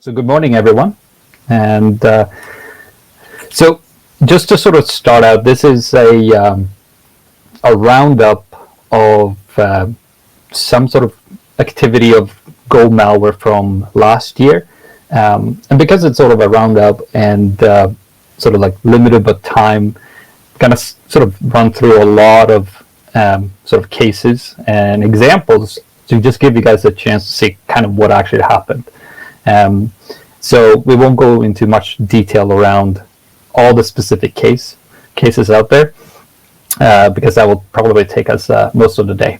So good morning, everyone. And so just to sort of start out, this is a roundup of some sort of activity of Go malware from last year. And because it's sort of a roundup and sort of like limited but time, kind of sort of run through a lot of sort of cases and examples to just give you guys a chance to see kind of what actually happened. So we won't go into much detail around all the specific cases out there because that will probably take us most of the day.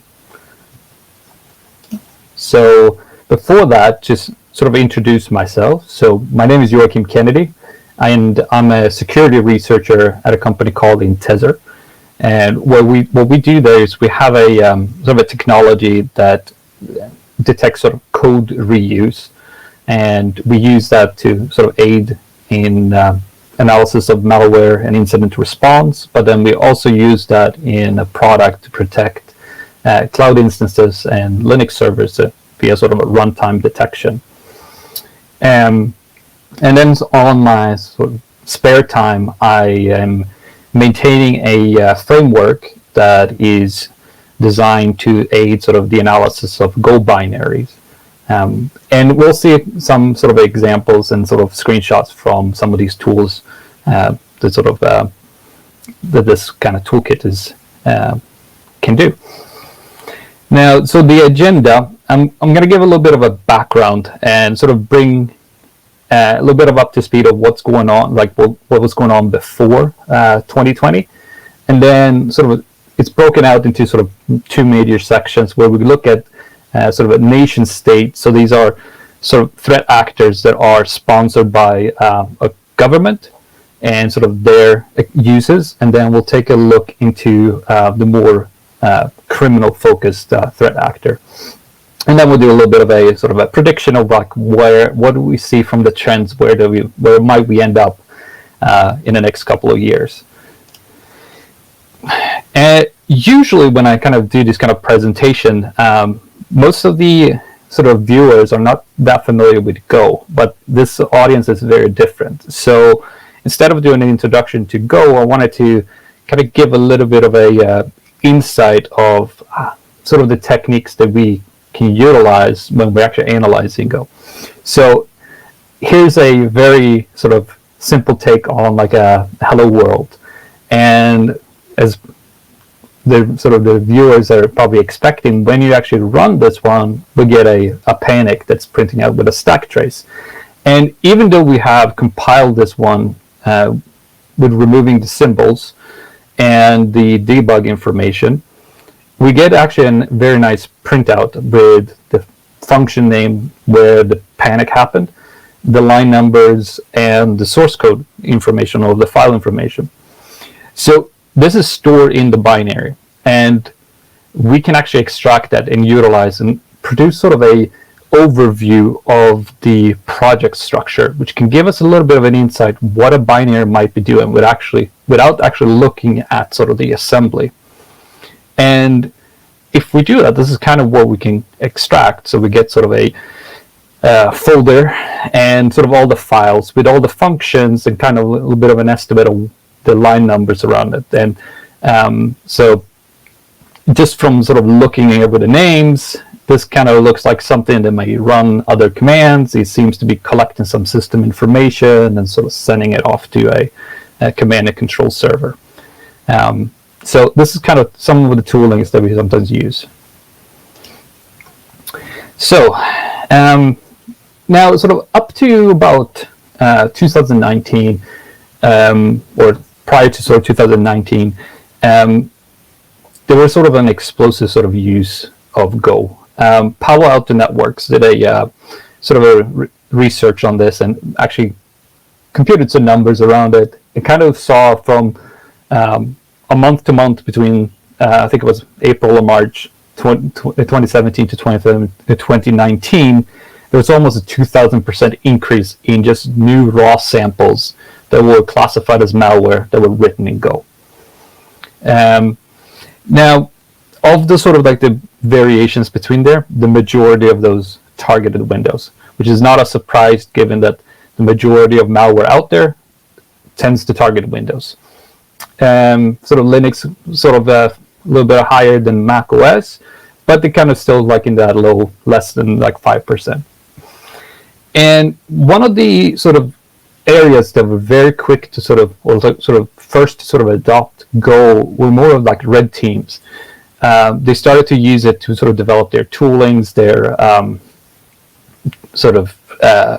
So before that, just sort of introduce myself. So my name is Joakim Kennedy, and I'm a security researcher at a company called Intezer. And what we do there is we have a sort of a technology that detects sort of code reuse, and we use that to sort of aid in analysis of malware and incident response. But then we also use that in a product to protect cloud instances and Linux servers via sort of a runtime detection. And then on my sort of spare time, I am maintaining a framework that is designed to aid sort of the analysis of Go binaries. And we'll see some sort of examples and sort of screenshots from some of these tools that sort of that this kind of toolkit is can do. Now, so the agenda, I'm going to give a little bit of a background and sort of bring a little bit of up to speed of what's going on, like what was going on before 2020, and then sort of it's broken out into sort of two major sections where we look at sort of a nation state. So these are sort of threat actors that are sponsored by a government and sort of their uses, and then we'll take a look into the more criminal focused threat actor. And then we'll do a little bit of a sort of a prediction of like what do we see from the trends, where might we end up in the next couple of years. And usually when I kind of do this kind of presentation, most of the sort of viewers are not that familiar with Go, but this audience is very different. So instead of doing an introduction to Go, I wanted to kind of give a little bit of a insight of sort of the techniques that we can utilize when we're actually analyzing Go. So here's a very sort of simple take on like a hello world. And as the viewers are probably expecting, when you actually run this one, we get a panic that's printing out with a stack trace. And even though we have compiled this one with removing the symbols and the debug information, we get actually a very nice printout with the function name where the panic happened, the line numbers, and the source code information or the file information. So this is stored in the binary, and we can actually extract that and utilize and produce sort of a overview of the project structure, which can give us a little bit of an insight what a binary might be doing without actually looking at sort of the assembly. And if we do that, this is kind of what we can extract. So we get sort of a folder and sort of all the files with all the functions and kind of a little bit of an estimate of the line numbers around it. And so just from sort of looking over the names, this kind of looks like something that may run other commands. It seems to be collecting some system information and sort of sending it off to a command and control server. So this is kind of some of the toolings that we sometimes use. So now sort of up to about 2019 or prior to sort of 2019, there was sort of an explosive sort of use of Go. Palo Alto Networks did a sort of a research on this and actually computed some numbers around it. It kind of saw from a month to month between I think it was April or March 2017 to 2019, there was almost a 2,000% increase in just new raw samples that were classified as malware that were written in Go. Now, of the sort of like the variations between there, the majority of those targeted windows which is not a surprise given that the majority of malware out there tends to target Windows. Sort of Linux, sort of a little bit higher than Mac OS, but they kind of still like in that low, less than like 5%. And one of the sort of areas that were very quick to sort of, or sort of first to sort of adopt Go were more of like red teams. They started to use it to sort of develop their toolings, their sort of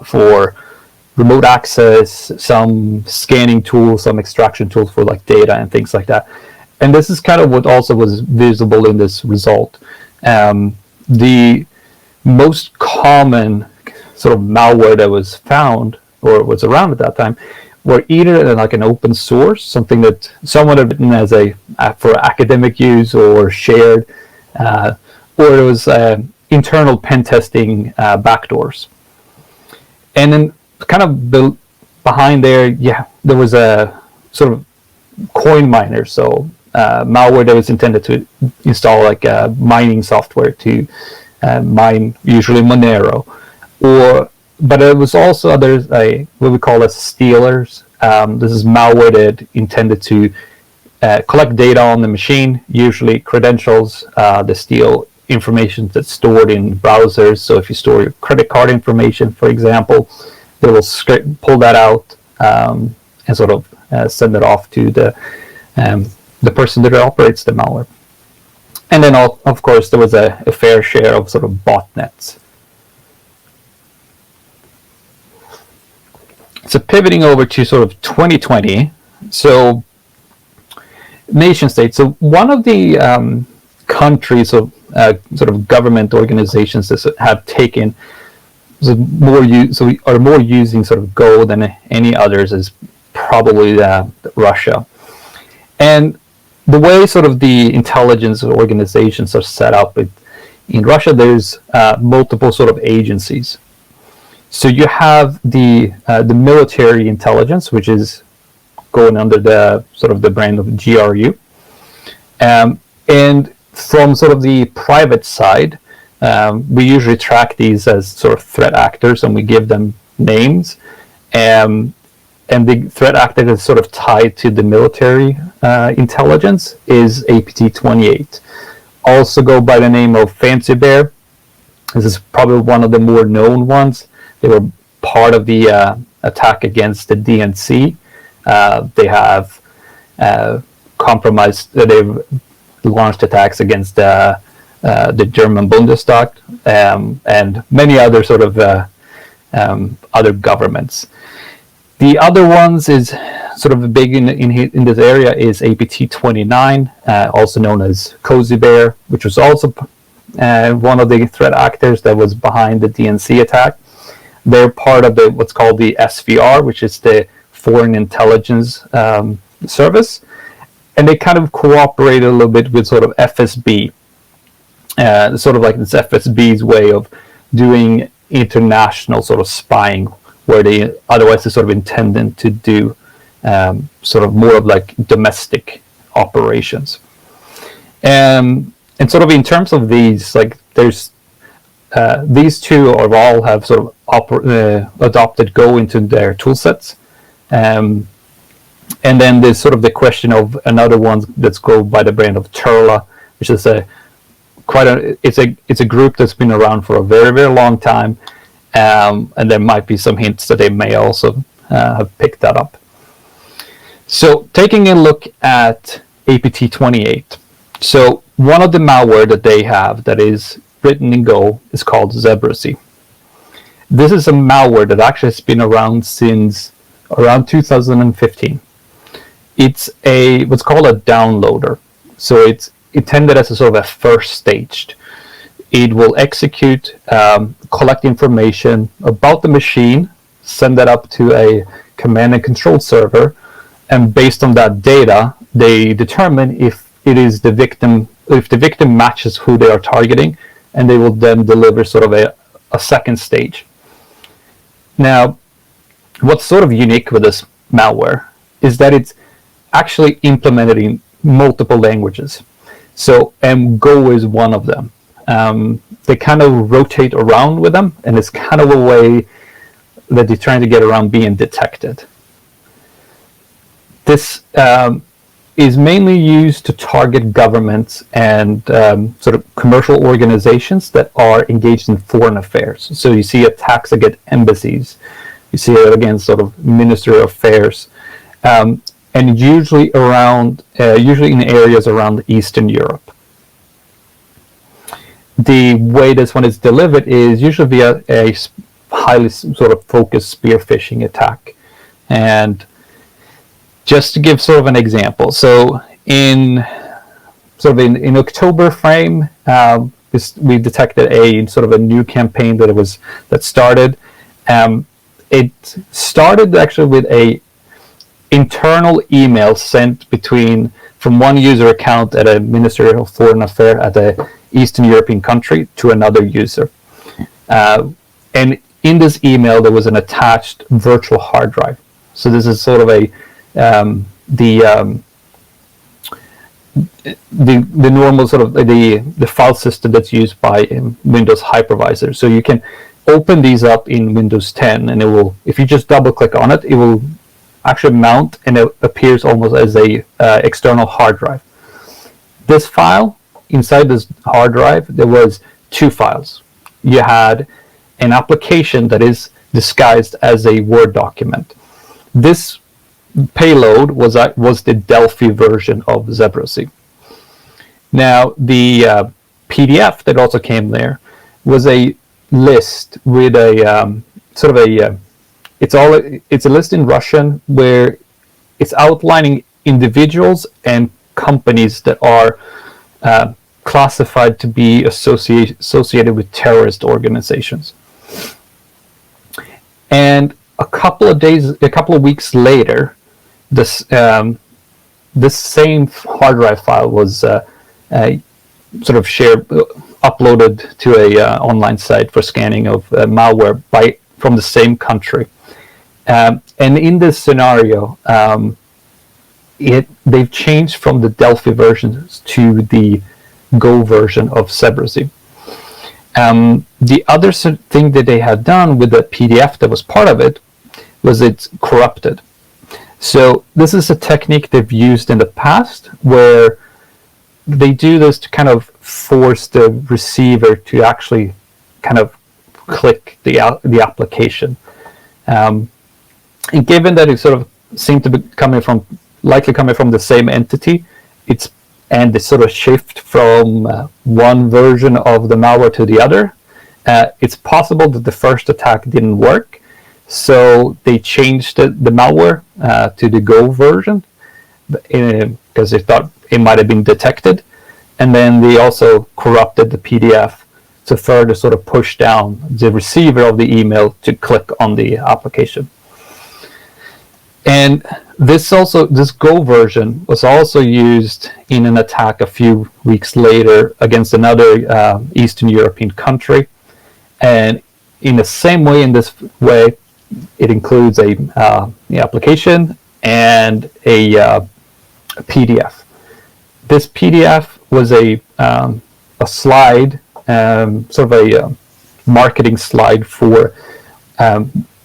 for remote access, some scanning tools, some extraction tools for like data and things like that. And this is kind of what also was visible in this result. The most common sort of malware that was found or was around at that time were either like an open source, something that someone had written as a for academic use or shared, or it was internal pen testing backdoors. And then kind of behind there, there was a sort of coin miner, so malware that was intended to install like mining software to mine, usually Monero, but it was also others, what we call as stealers. This is malware that intended to collect data on the machine, usually credentials. They steal information that's stored in browsers. So if you store your credit card information, for example, they will pull that out and sort of send it off to the person that operates the malware. And then, of course, there was a fair share of sort of botnets. So pivoting over to sort of 2020, so nation states. So one of the countries of sort of government organizations that have taken are more using sort of Go than any others is probably Russia. And the way sort of the intelligence organizations are set up in Russia, there's multiple sort of agencies. So you have the military intelligence, which is going under the sort of the brand of GRU, and from sort of the private side, we usually track these as sort of threat actors, and we give them names, and the threat actor that's sort of tied to the military intelligence is APT28. Also go by the name of Fancy Bear. This is probably one of the more known ones. They were part of the attack against the DNC. They have compromised. They've launched attacks against the German Bundestag and many other sort of other governments. The other ones is sort of big in this area is APT29, also known as Cozy Bear, which was also one of the threat actors that was behind the DNC attack. They're part of what's called the SVR, which is the Foreign Intelligence Service, and they kind of cooperate a little bit with sort of FSB, sort of like this FSB's way of doing international sort of spying, where they otherwise is sort of intended to do sort of more of like domestic operations. And sort of in terms of these, like there's these two all have sort of adopted Go into their tool sets. And then there's sort of the question of another one that's go by the brand of Turla, which is it's a group that's been around for a very, very long time. And there might be some hints that they may also have picked that up. So taking a look at APT28. So one of the malware that they have that is written in Go is called Zebracy. This is a malware that actually has been around since around 2015. It's what's called a downloader. So it's intended as a sort of a first stage. It will execute, collect information about the machine, send that up to a command and control server, and based on that data, they determine if it is the victim matches who they are targeting, and they will then deliver sort of a second stage. Now, what's sort of unique with this malware is that it's actually implemented in multiple languages. So, and Go is one of them. they kind of rotate around with them, and it's kind of a way that they're trying to get around being detected. This is mainly used to target governments and sort of commercial organizations that are engaged in foreign affairs. So you see attacks against embassies, you see it against sort of Ministry of Affairs, and usually in areas around Eastern Europe. The way this one is delivered is usually via a highly sort of focused spear phishing attack. And just to give sort of an example, so in October frame, we detected a sort of a new campaign that started. It started actually with a internal email sent from one user account at a Ministry of Foreign Affairs at a Eastern European country to another user, and in this email there was an attached virtual hard drive. So this is sort of the normal sort of the file system that's used by Windows hypervisor. So you can open these up in Windows 10, and it will, if you just double click on it, it will actually mount, and it appears almost as a external hard drive. This file, inside this hard drive, there was two files. You had an application that is disguised as a Word document. This payload was the Delphi version of ZebraC. Now, the PDF that also came there was a list with a sort of a it's a list in Russian where it's outlining individuals and companies that are classified to be associated with terrorist organizations. And a couple of weeks later, this same hard drive file was sort of uploaded to a online site for scanning of malware from the same country. And in this scenario, they've changed from the Delphi versions to the Go version of ZebraC. The other thing that they had done with the PDF that was part of it was it's corrupted. So this is a technique they've used in the past where they do this to kind of force the receiver to actually kind of click the application. And given that it sort of seemed to be likely coming from the same entity, and the sort of shift from one version of the malware to the other, it's possible that the first attack didn't work. So they changed the malware to the Go version because they thought it might have been detected. And then they also corrupted the PDF to further sort of push down the receiver of the email to click on the application. And this Go version was also used in an attack a few weeks later against another Eastern European country. And in the same way, it includes the application and a PDF. This PDF was a slide, sort of a marketing slide for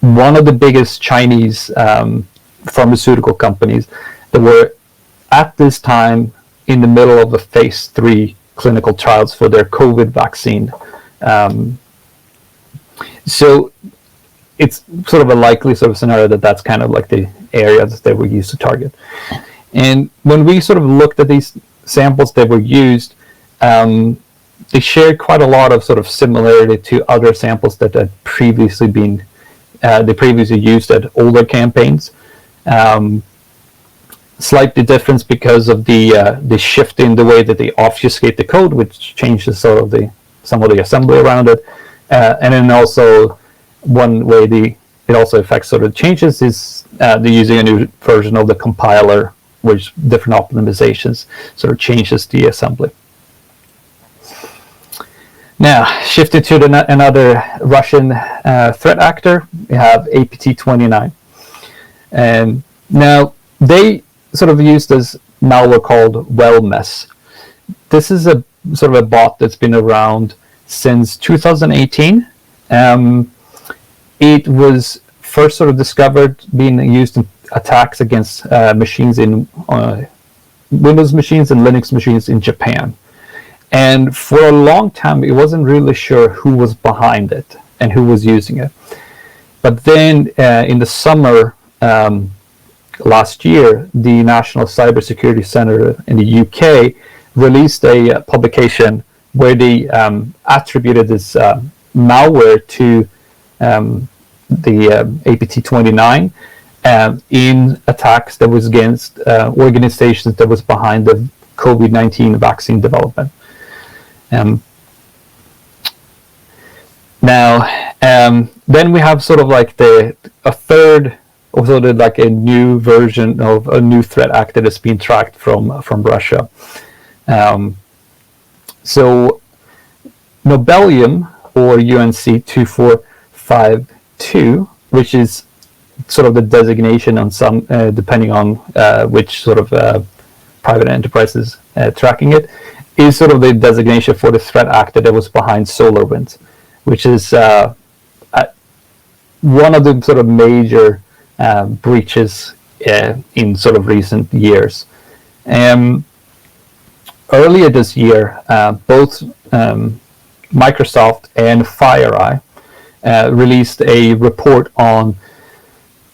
one of the biggest Chinese pharmaceutical companies that were at this time in the middle of the phase 3 clinical trials for their COVID vaccine. So it's sort of a likely sort of scenario that's kind of like the area that they were used to target. And when we sort of looked at these samples that were used, they shared quite a lot of sort of similarity to other samples that had previously used at older campaigns. Slightly different because of the shift in the way that they obfuscate the code, which changes sort of some of the assembly around it, and then also one way it also affects sort of changes is they're using a new version of the compiler, which different optimizations sort of changes the assembly. Now, shifting to another Russian threat actor, we have APT29. And now they sort of use this malware called WellMess. This is a sort of a bot that's been around since 2018. It was first sort of discovered being used in attacks against machines in Windows machines and Linux machines in Japan. And for a long time, it wasn't really sure who was behind it and who was using it. But then in the summer last year, the National Cybersecurity Center in the UK released a publication where they attributed this malware to the APT29 in attacks that was against organizations that was behind the COVID-19 vaccine development. Then we have sort of like a third, or sort of like a new version of a new threat actor that's being tracked from Russia. So NOBELIUM, or UNC 2452, which is sort of the designation on some, depending on which sort of private enterprise is tracking it, is sort of the designation for the threat actor that was behind SolarWinds, which is one of the sort of major breaches in sort of recent years. Earlier this year, both Microsoft and FireEye released a report on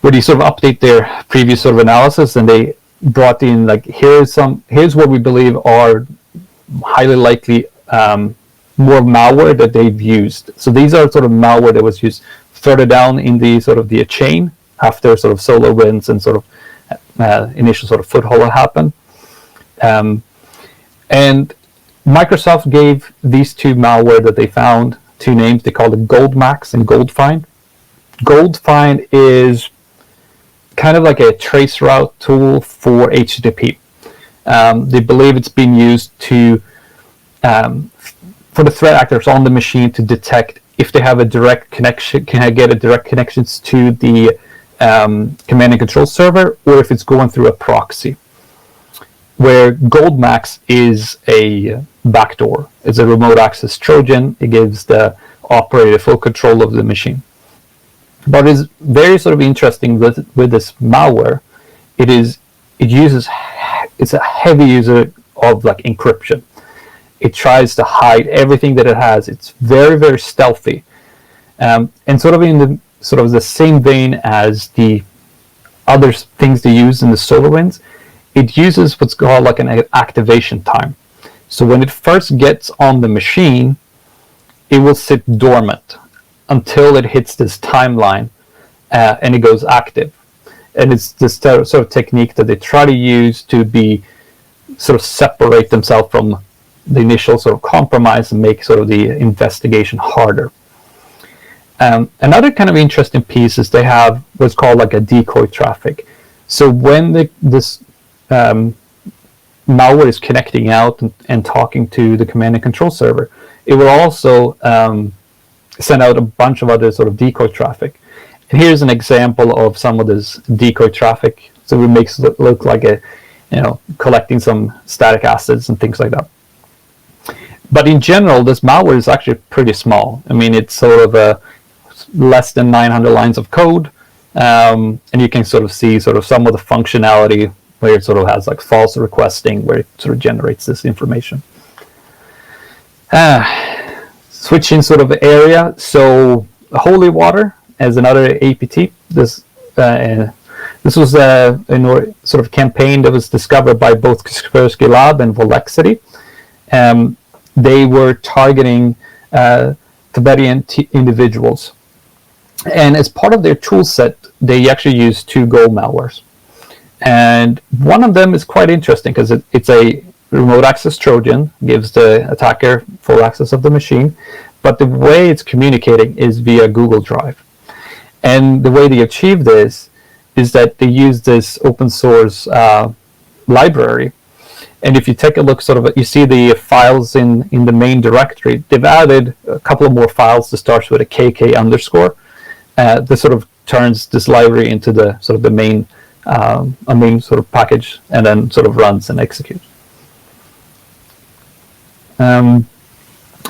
where they sort of update their previous sort of analysis, and they brought in like, here's what we believe are highly likely more malware that they've used. So these are sort of malware that was used further down in the sort of the chain after sort of SolarWinds and sort of initial sort of foothold happened. And Microsoft gave these two malware that they found two names. They called it GoldMax and GoldFind. GoldFind is kind of like a trace route tool for HTTP. They believe it's being used to for the threat actors on the machine to detect if they have a direct connection, can I get a direct connections to the command and control server, or if it's going through a proxy. Where GoldMax is a backdoor. It's a remote access Trojan. It gives the operator full control of the machine. But it's very sort of interesting with this malware. It's a heavy user of like encryption. It tries to hide everything that it has. It's very, very stealthy. And sort of in the same vein as the other things they use in the SolarWinds, it uses what's called like an activation time. So when it first gets on the machine, it will sit dormant until it hits this timeline and it goes active. And it's this sort of technique that they try to use to be sort of separate themselves from the initial sort of compromise and make sort of the investigation harder. Another kind of interesting piece is they have what's called like a decoy traffic. So when this malware is connecting out and talking to the command and control server, it will also send out a bunch of other sort of decoy traffic. And here's an example of some of this decoy traffic. So it makes it look like collecting some static assets and things like that. But in general, this malware is actually pretty small. I mean, it's sort of less than 900 lines of code, and you can sort of see sort of some of the functionality where it sort of has like false requesting, where it sort of generates this information. Switching sort of area, so Holy Water as another APT. This was a sort of campaign that was discovered by both Kaspersky Lab and Volexity. They were targeting Tibetan individuals. And as part of their tool set, they actually used two Go malwares. And one of them is quite interesting because it's a remote access Trojan, gives the attacker full access of the machine, but the way it's communicating is via Google Drive. And the way they achieve this is that they use this open source library. And if you take a look, sort of, you see the files in the main directory. They've added a couple of more files that starts with a KK underscore. This sort of turns this library into the sort of the main sort of package, and then sort of runs and executes.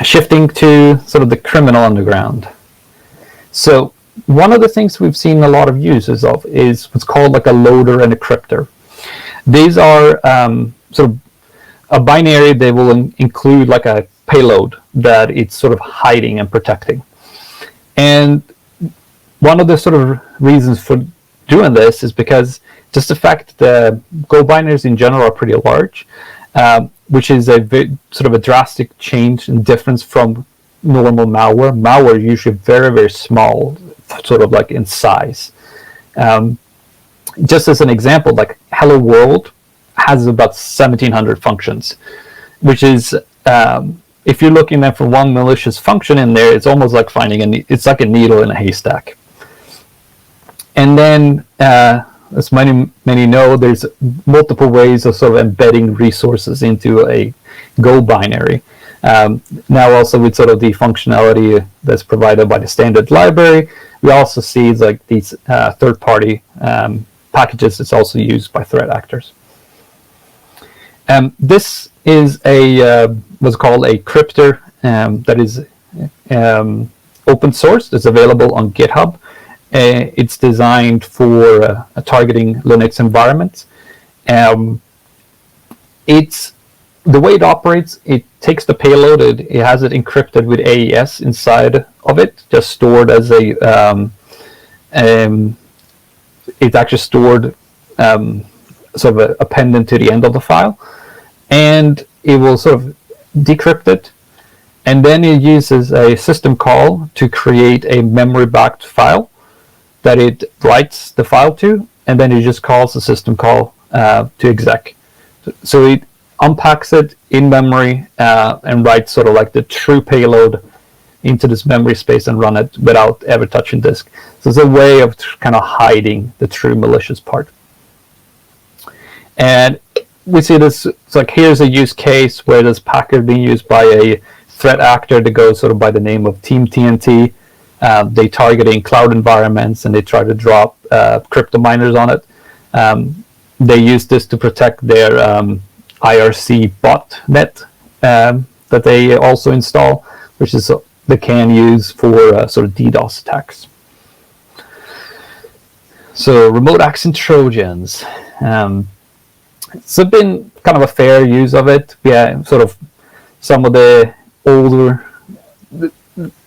shifting to sort of the criminal underground. So one of the things we've seen a lot of uses of is what's called like a loader and a crypter. These are sort of a binary. They will include like a payload that it's sort of hiding and protecting. And one of the sort of reasons for doing this is because just the fact that Go binaries in general are pretty large, which is a sort of a drastic change and difference from normal malware. Malware is usually very, very small, sort of like in size. Just as an example, like Hello World has about 1,700 functions, which is, if you're looking at for one malicious function in there, it's almost like finding it's like a needle in a haystack. And then, as many know, there's multiple ways of sort of embedding resources into a Go binary. Now also with sort of the functionality that's provided by the standard library, we also see like these third-party packages that's also used by threat actors. This is a what's called a Crypter that is open source. It's available on GitHub. It's designed for targeting Linux environments. It's the way it operates. It takes the payload. It has it encrypted with AES inside of it, just stored as a. It's actually stored sort of appended to the end of the file, and it will sort of decrypt it, and then it uses a system call to create a memory-backed file that it writes the file to, and then it just calls the system call to exec. So it unpacks it in memory and writes sort of like the true payload into this memory space and run it without ever touching disk. So it's a way of kind of hiding the true malicious part. And we see this, it's like here's a use case where this package being used by a threat actor that goes sort of by the name of Team TNT. They targeting cloud environments and they try to drop crypto miners on it. They use this to protect their IRC botnet that they also install, which is they can use for sort of DDoS attacks. So remote access Trojans. It's been kind of a fair use of it. Yeah, sort of some of the older,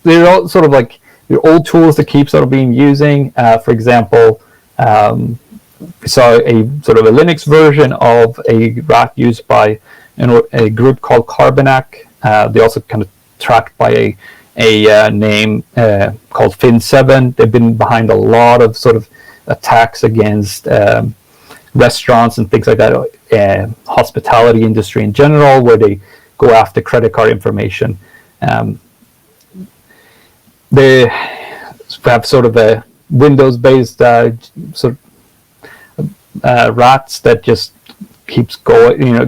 they're all sort of like the old tools that keep sort of being using. For example, we saw a sort of a Linux version of a rat used by a group called Carbonac. They also kind of tracked by a name called Fin7. They've been behind a lot of sort of attacks against restaurants and things like that, hospitality industry in general, where they go after credit card information. They have sort of a Windows-based sort of rats that just keeps going. You know,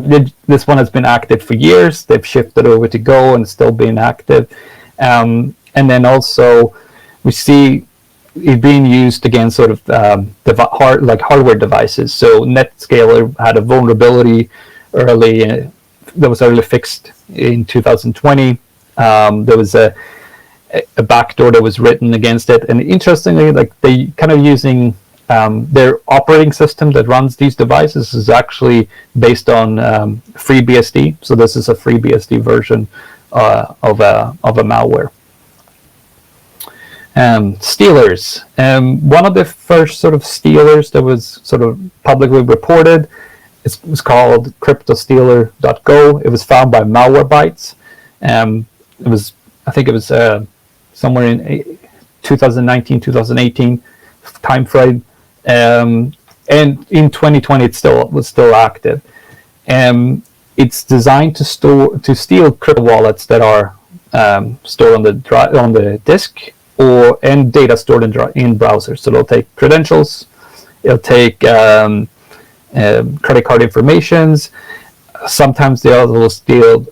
this one has been active for years. They've shifted over to Go and still being active. And then also we see it being used against sort of hardware devices. So NetScaler had a vulnerability early that was early fixed in 2020. There was a backdoor that was written against it, and interestingly, like they kind of using their operating system that runs these devices is actually based on FreeBSD. So this is a FreeBSD version of a malware. Stealers. One of the first sort of stealers that was sort of publicly reported was called CryptoStealer.go. It was found by Malwarebytes. I think it was somewhere in 2019, 2018 timeframe. And in 2020, it was still active. It's designed to steal crypto wallets that are stored on the disk and data stored in browsers. So it'll take credentials, it'll take credit card informations. Sometimes they also will steal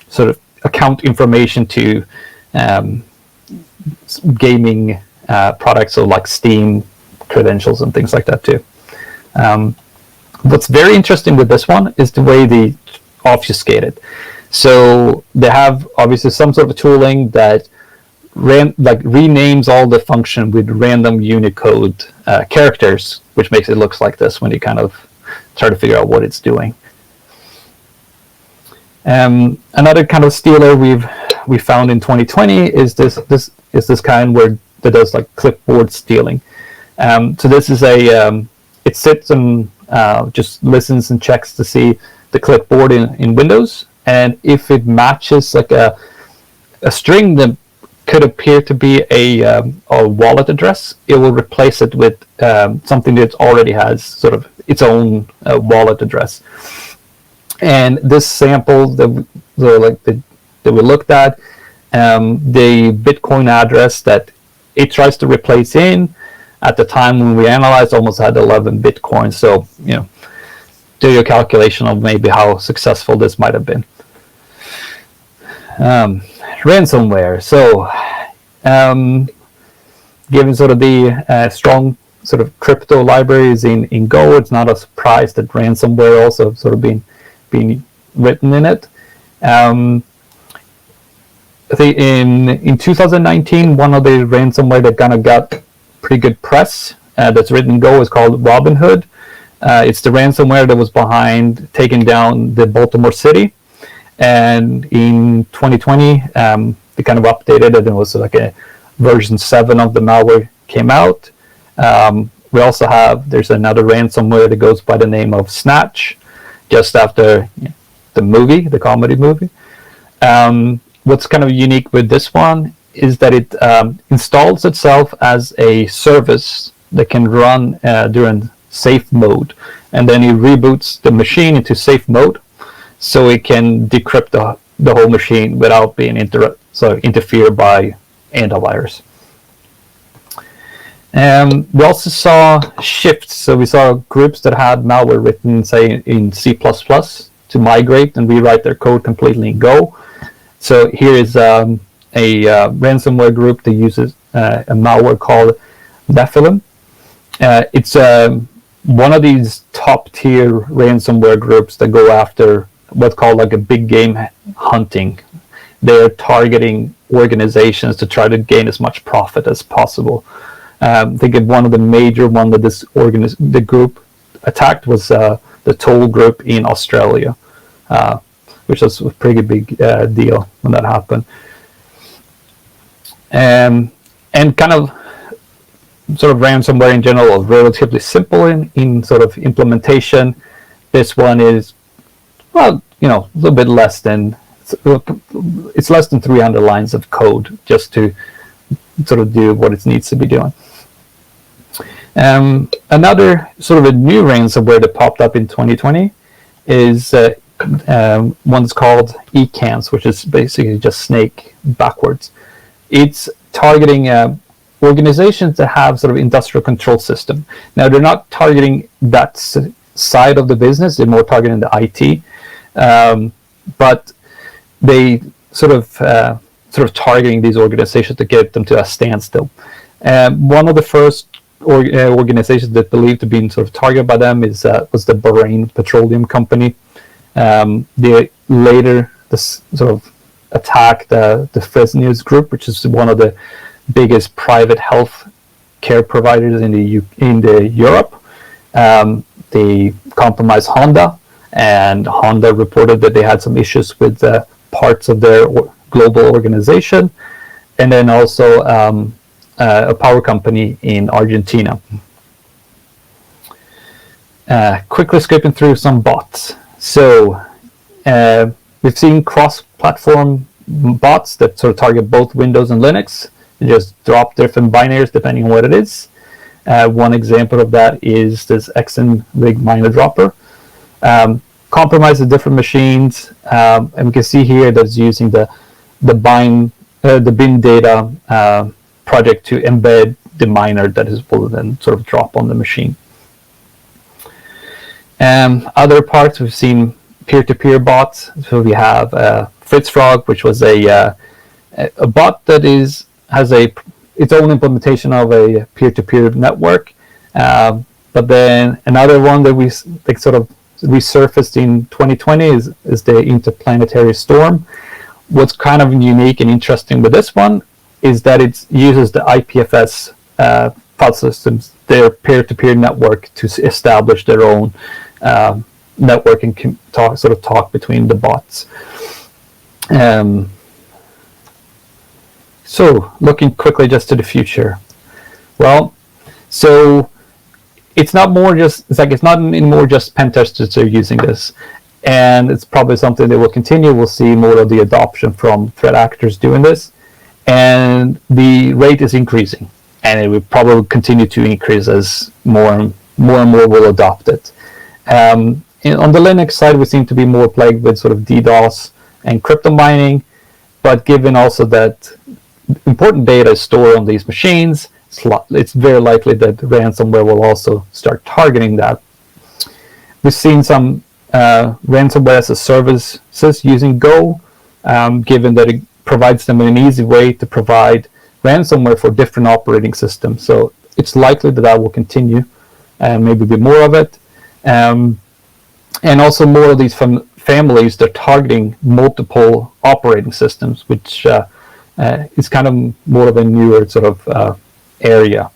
sort of account information to gaming products, so like Steam credentials and things like that too. What's very interesting with this one is the way they obfuscate it. So they have obviously some sort of tooling that renames all the function with random Unicode characters, which makes it look like this when you kind of try to figure out what it's doing. Another kind of stealer we found in 2020 is this kind that does like clipboard stealing. So this is it sits and just listens and checks to see the clipboard in Windows, and if it matches like a string that could appear to be a wallet address, it will replace it with something that already has sort of its own wallet address. And this sample that we looked at, the Bitcoin address that it tries to replace in, at the time when we analyzed, almost had 11 Bitcoin. So, do your calculation of maybe how successful this might have been. Ransomware. So, given sort of the strong sort of crypto libraries in Go, it's not a surprise that ransomware also sort of being written in it. I think in 2019, one of the ransomware that kind of got pretty good press that's written in Go is called Robinhood. It's the ransomware that was behind taking down the Baltimore City. And in 2020, they kind of updated it, and it was like a version 7 of the malware came out. We also there's another ransomware that goes by the name of Snatch, just after the comedy movie. What's kind of unique with this one is that it installs itself as a service that can run during safe mode, and then it reboots the machine into safe mode, so it can decrypt the whole machine without being interfered by antivirus. We also saw shifts, so we saw groups that had malware written, say, in C++ to migrate and rewrite their code completely in Go. So here is a ransomware group that uses a malware called NOBELIUM. It's one of these top-tier ransomware groups that go after what's called like a big game hunting. They're targeting organizations to try to gain as much profit as possible. I think one of the major one that the group attacked was the Toll Group in Australia, which was a pretty big deal when that happened. And kind of sort of ransomware in general is relatively simple in sort of implementation. This one is, well, a little bit less than, it's less than 300 lines of code just to sort of do what it needs to be doing. Another sort of a new ransomware that popped up in 2020 is one's called eCans, which is basically just snake backwards. It's targeting organizations that have sort of industrial control system. Now, they're not targeting that side of the business, they're more targeting the IT, but they sort of targeting these organizations to get them to a standstill. One of the first organizations that believed to be sort of targeted by them was the Bahrain Petroleum Company. They later sort of attacked the Fresenius Group, which is one of the biggest private health care providers in the Europe. They compromised Honda, and Honda reported that they had some issues with parts of their global organization, and then also a power company in Argentina. Quickly skipping through some bots. So we've seen cross-platform bots that sort of target both Windows and Linux. They just drop different binaries depending on what it is. One example of that is this XNRig miner dropper. Compromises different machines, and we can see here that it's using the bin data project to embed the miner that will then sort of drop on the machine. Other parts, we've seen peer-to-peer bots. So we have FritzFrog, which was a bot that has its own implementation of a peer-to-peer network. But then another one that we sort of resurfaced in 2020 is the interplanetary storm. What's kind of unique and interesting with this one is that it uses the IPFS file systems, their peer-to-peer network, to establish their own network and talk between the bots. So looking quickly just to the future. Well, so it's not anymore just pen testers that are using this, and it's probably something that will continue. We'll see more of the adoption from threat actors doing this, and the rate is increasing, and it will probably continue to increase as more and more will adopt it. On the Linux side, we seem to be more plagued with sort of DDoS and crypto mining, but given also that important data is stored on these machines, it's very likely that ransomware will also start targeting that. We've seen some ransomware as a services using Go, given that it provides them an easy way to provide ransomware for different operating systems. So it's likely that will continue, and maybe be more of it. And also more of these families, they're targeting multiple operating systems, which is kind of more of a newer sort of area.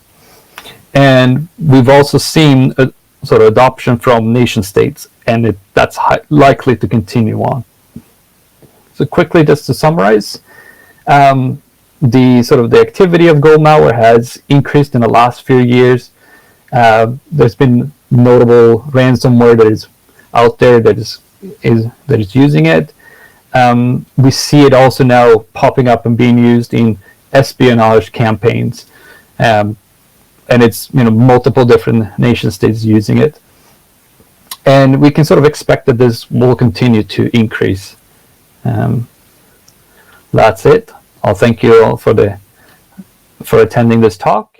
And we've also seen a sort of adoption from nation states, and that's likely to continue on. So quickly, just to summarize, the activity of Go malware has increased in the last few years. There's been notable ransomware that is out there that is using it. We see it also now popping up and being used in espionage campaigns, and it's multiple different nation states using it, and we can sort of expect that this will continue to increase. That's it. I'll thank you all for attending this talk.